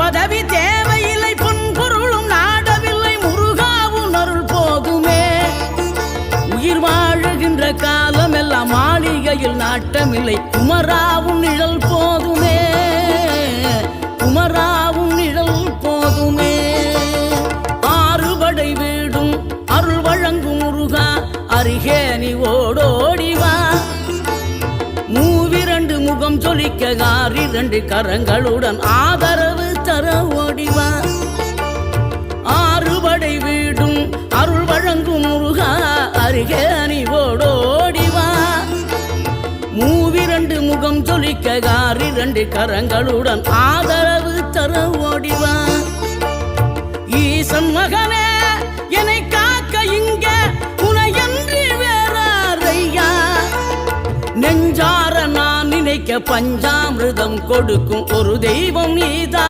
பதவி தேவையில்லை, பொன் பொருளும் நாடவில்லை, முருகாவும் அருள் போதுமே. உயிர் வாழுகின்ற காலம் எல்லாம் மாளிகையில் நாட்டமில்லை, குமராவும் நிழல் போதுமே, குமராவும் நிழல் போதுமே. ஆறுபடை வீடும் அருள் வழங்கும் முருகா, அருகே நீ ஓடோடிவா. மூவிரண்டு முகம் சொலிக்க ஆறிரண்டு கரங்களுடன் ஆதரவு தர ஓடிவா. ஆறுபடை வீடும் அருள் வழங்கும் முருகா, அருகே நீ ஓடோடிவா. மூவிரண்டு முகம் சொலிக்க ஆறிரண்டு கரங்களுடன் ஆதரவு தர ஓடிவா. ஈசன் மகனே என்னை காக்க இங்க உனையன்றி வேறாரையா. நெஞ்சார நான் நினைக்க பஞ்சாமிர்தம் கொடுக்கும் ஒரு தெய்வம் நீதான்.